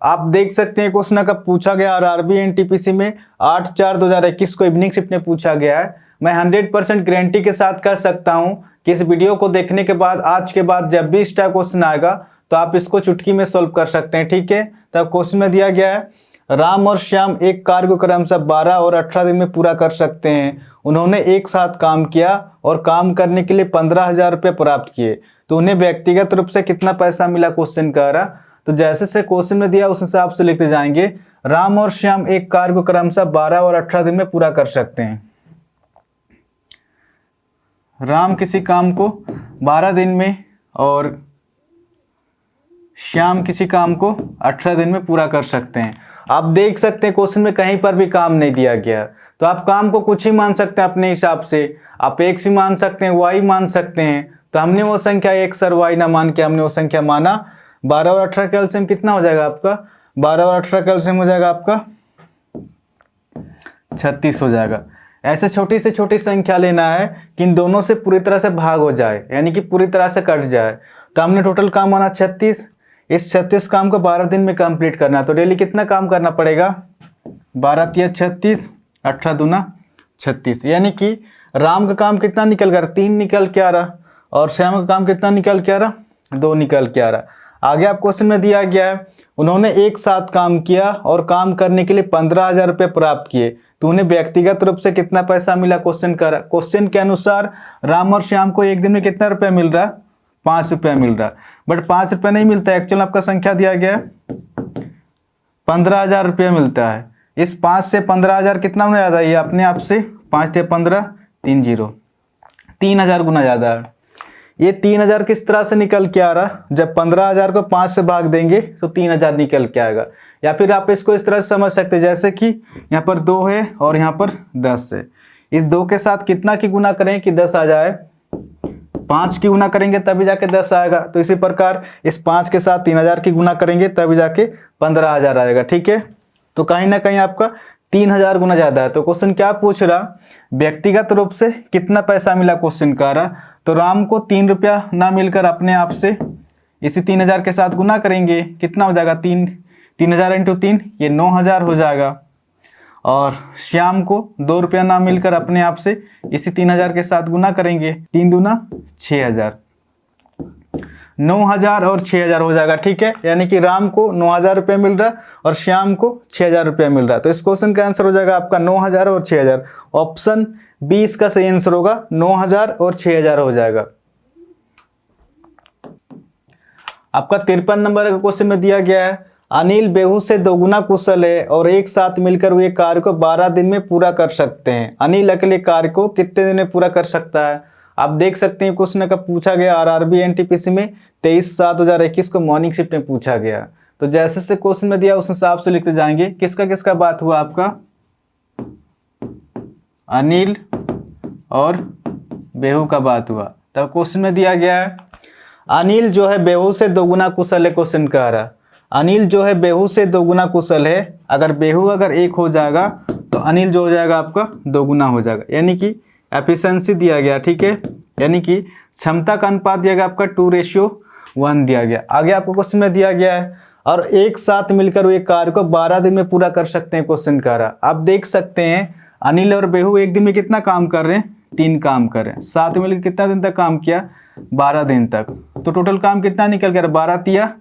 आप देख सकते हैं क्वेश्चन कब पूछा गया आरआरबी एनटीपीसी में 8/4/2021 को इवनिंग शिफ्ट में पूछा गया है। मैं 100% गारंटी के साथ कह सकता हूं कि इस वीडियो को देखने के बाद आज के बाद जब भी इस टाइप क्वेश्चन आएगा तो आप इसको चुटकी में सॉल्व कर सकते हैं। ठीक है, तब क्वेश्चन में दिया गया है राम और श्याम एक कार्य को क्रमशः 12 और 18 दिन में पूरा कर सकते हैं। उन्होंने एक साथ काम किया और काम करने के लिए 15,000 रुपये प्राप्त किए, तो उन्हें व्यक्तिगत रूप से कितना पैसा मिला क्वेश्चन कह रहा। तो जैसे से क्वेश्चन में दिया उस हिसाब से लिखते जाएंगे। राम और श्याम एक कार्य को क्रमशः 12 और 18 दिन में पूरा कर सकते हैं। राम किसी काम को 12 दिन में और श्याम किसी काम को 18 दिन में पूरा कर सकते हैं। आप देख सकते हैं क्वेश्चन में कहीं पर भी काम नहीं दिया गया, तो आप काम को कुछ ही मान सकते हैं अपने हिसाब से। आप x भी मान सकते हैं, y मान सकते हैं। तो हमने वो संख्या x और y ना मान के हमने वो संख्या माना। 12 और 18 का एलसीएम कितना हो जाएगा आपका? 12 और 18 का एलसीएम हो जाएगा आपका 36 हो जाएगा। ऐसे छोटी से छोटी संख्या लेना है कि इन दोनों से पूरी तरह से भाग हो जाए, यानी कि पूरी तरह से कट जाए। तो हमने टोटल काम माना 36। इस 36 काम को 12 दिन में कंप्लीट करना है, तो डेली कितना काम करना पड़ेगा? 12 तिया 36, 18 दूना 36। यानी कि राम का काम कितना निकल गया? 3 निकल के आ रहा। और श्याम का काम कितना निकल के आ रहा? 2 निकल के आ रहा। आगे आप क्वेश्चन में दिया गया है उन्होंने एक साथ काम किया और काम करने के लिए 15,000 रुपये प्राप्त किए, तो उन्हें व्यक्तिगत रूप से कितना पैसा मिला क्वेश्चन कर रहा। क्वेश्चन के अनुसार राम और श्याम को एक दिन में कितना रुपया मिल रहा है? 5 रुपया मिल रहा है। बट 5 रुपया नहीं मिलता है, एक्चुअल आपका संख्या दिया गया है 15,000 रुपया मिलता है। इस 5 से 15,000 कितना होने ज़्यादा? ये अपने आप से 5 से 15 3 0 3,000 गुना ज़्यादा है। ये 3,000 किस तरह से निकल के आ रहा? जब 15,000 को 5 से भाग देंगे तो 3,000 निकल के आएगा। या फिर आप इसको इस तरह से समझ सकते हैं जैसे कि यहाँ पर 2 है और यहाँ पर 10 है। इस 2 के साथ कितना की गुना करें कि 10 आ जाए? 5 की गुना करेंगे तभी जाके 10 आएगा। तो इसी प्रकार इस 5 के साथ 3,000 की गुना करेंगे तभी जाके 15,000 आएगा। ठीक है, तो कहीं ना कहीं आपका 3,000 गुना ज़्यादा है। तो क्वेश्चन क्या पूछ रहा? व्यक्तिगत रूप से कितना पैसा मिला क्वेश्चन कह रहा। तो राम को 3 रुपया ना मिलकर अपने आप से इसी 3,000 के साथ गुना करेंगे, कितना हो जाएगा? 3,000 इंटू 3 ये 9,000 हो जाएगा। और श्याम को 2 रुपया ना मिलकर अपने आप से इसी 3,000 के साथ गुना करेंगे, 3 दूना 6,000। 9,000 और 6,000 हो जाएगा। ठीक है, यानी कि राम को 9,000 रुपये मिल रहा है और श्याम को 6,000 रुपये मिल रहा है। तो इस क्वेश्चन का आंसर हो जाएगा आपका 9,000 और 6,000। ऑप्शन 20 का सही आंसर होगा, 9,000 और 6,000 हो जाएगा। आपका 53 नंबर का क्वेश्चन में दिया गया है अनिल बेहू से दोगुना कुशल है और एक साथ मिलकर वे कार्य को 12 दिन में पूरा कर सकते हैं। अनिल अकेले कार्य को कितने दिन में पूरा कर सकता है? आप देख सकते हैं क्वेश्चन का पूछा गया आरआरबी एनटीपीसी में 23/7/2021 को मॉर्निंग शिफ्ट में पूछा गया। तो जैसे से क्वेश्चन में दिया उस हिसाब से लिखते जाएंगे। किसका किसका बात हुआ आपका? अनिल और बेहू का बात हुआ। तब क्वेश्चन में दिया गया है अनिल जो है बेहू से दोगुना कुशल है। क्वेश्चन कह रहा अनिल जो है बेहू से दोगुना कुशल है। अगर बेहू अगर 1 हो जाएगा तो अनिल जो हो जाएगा आपका दोगुना हो जाएगा, यानी कि एफिशिएंसी दिया गया। ठीक है, यानी कि क्षमता का अनुपात दिया गया आपका 2:1 दिया गया। आगे आपको क्वेश्चन में दिया गया है और एक साथ मिलकर वे कार्य को 12 दिन में पूरा कर सकते हैं। क्वेश्चन कह रहा आप देख सकते हैं अनिल और बेहू एक दिन में कितना काम कर रहे हैं? 3 काम कर रहे हैं। साथ में मिलकर कितना दिन तक काम किया? 12 दिन तक। तो टोटल काम कितना निकल गया? 12 तिया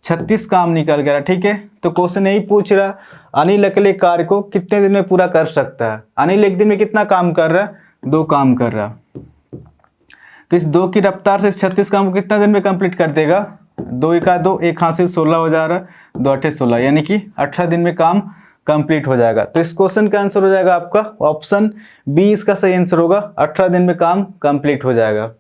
36 काम निकल गया। ठीक है, तो क्वेश्चन यही पूछ रहा अनिल अकेले कार्य को कितने दिन में पूरा कर सकता है। अनिल एक दिन में कितना काम कर रहा है? 2 काम कर रहा। तो इस 2 की रफ्तार से 36 काम को कितना दिन में कंप्लीट कर देगा? 2 एका 2, 1 हाथ से 16 हो जा रहा है, 2 8 16, यानी कि 18 दिन में काम कंप्लीट हो जाएगा। तो इस क्वेश्चन का आंसर हो जाएगा आपका ऑप्शन 20 का सही आंसर होगा, 18 दिन में काम कंप्लीट हो जाएगा।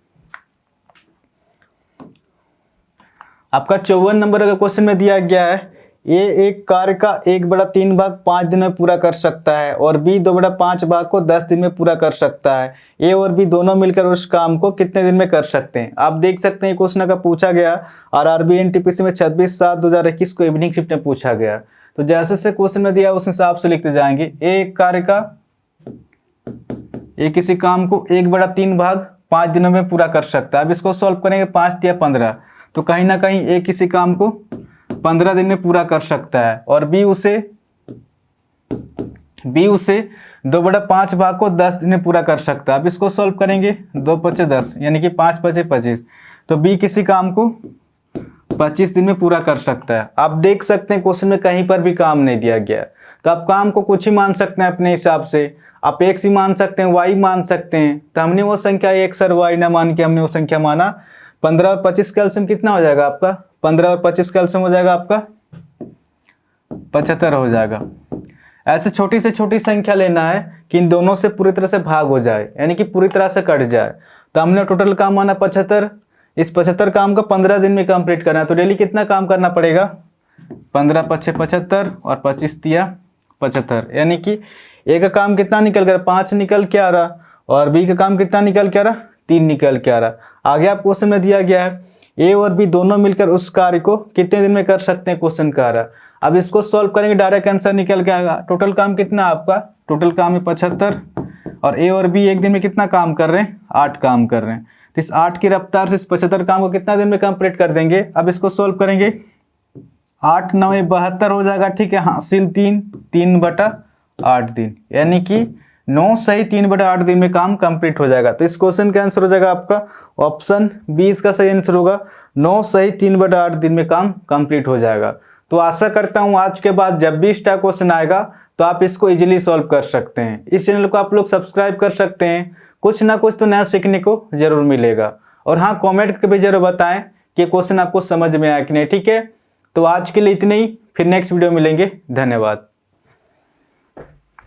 आपका 54 नंबर का क्वेश्चन में दिया गया है ए एक कार्य का 1/3 भाग 5 दिन में पूरा कर सकता है और बी 2/5 भाग को 10 दिन में पूरा कर सकता है। ए और बी दोनों मिलकर उस काम को कितने दिन में कर सकते हैं? आप देख सकते हैं क्वेश्चन का पूछा गया आरआरबी एनटीपीसी में 26/7/2021 को इवनिंग शिफ्ट में पूछा गया। तो जैसे से क्वेश्चन में दिया उस हिसाब से लिखते जाएंगे। एक कार्य का किसी काम को 1/3 भाग 5 दिनों में पूरा कर सकता है। अब इसको सॉल्व करेंगे 5 या 15, तो कहीं ना कहीं किसी काम को 15 दिन में पूरा कर सकता है, और बी उसे 2/5 भाग को 10 दिन में पूरा कर सकता है। अब इसको सॉल्व करेंगे, 2 × 10 यानी कि 5 × 5 = 25। तो बी किसी काम को 25 दिन में पूरा कर सकता है। आप देख सकते हैं क्वेश्चन में कहीं पर भी काम नहीं दिया गया है, तो आप काम को कुछ ही मान सकते हैं अपने हिसाब से। आप x ही मान सकते हैं, y मान सकते हैं। तो हमने वो संख्या x और y ना मान के हमने वो संख्या माना। 15 और 25 का एलसीएम कितना हो जाएगा आपका? 15 और 25 का एलसीएम हो जाएगा आपका 75 हो जाएगा। ऐसे छोटी से छोटी संख्या लेना है कि इन दोनों से पूरी तरह से भाग हो जाए, यानी कि पूरी तरह से कट जाए। तो हमने टोटल काम माना 75। इस 75 काम को 15 दिन में कंप्लीट करना है, तो डेली कितना काम करना पड़ेगा? 15 × 5 = 75 और 25 दिया 75, यानी कि ए का काम कितना निकल कर 5 निकल के आ रहा, और बी का काम कितना निकल के आ रहा? 3 निकल के आ रहा। आगे आप क्वेश्चन में दिया गया है ए और बी दोनों मिलकर उस कार्य को कितने दिन में कर सकते हैं, क्वेश्चन का आ रहा। अब इसको सॉल्व करेंगे, डायरेक्ट आंसर निकल के आएगा। टोटल काम कितना आपका? टोटल काम है 75, और ए और बी एक दिन में कितना काम कर रहे हैं? 8 काम कर रहे हैं। तो इस 8 की रफ्तार से इस 75 काम को कितना दिन में कंप्लीट कर देंगे? अब इसको सॉल्व करेंगे, 8 × 9 = 72 हो जाएगा, ठीक है। हासिल 3/8 दिन, यानी कि 9 सही 3/8 दिन में काम कंप्लीट हो जाएगा। तो इस क्वेश्चन का आंसर हो जाएगा आपका ऑप्शन बी, इसका सही आंसर होगा। 9 सही 3/8 दिन में काम कंप्लीट हो जाएगा। तो आशा करता हूँ आज के बाद जब भी इस टाइप क्वेश्चन आएगा तो आप इसको इजीली सॉल्व कर सकते हैं। इस चैनल को आप लोग सब्सक्राइब कर सकते हैं, कुछ ना कुछ तो नया सीखने को जरूर मिलेगा। और हाँ, कमेंट करके भी जरूर बताएं कि क्वेश्चन आपको समझ में आया कि नहीं, ठीक है। तो आज के लिए इतने ही, फिर नेक्स्ट वीडियो मिलेंगे। धन्यवाद।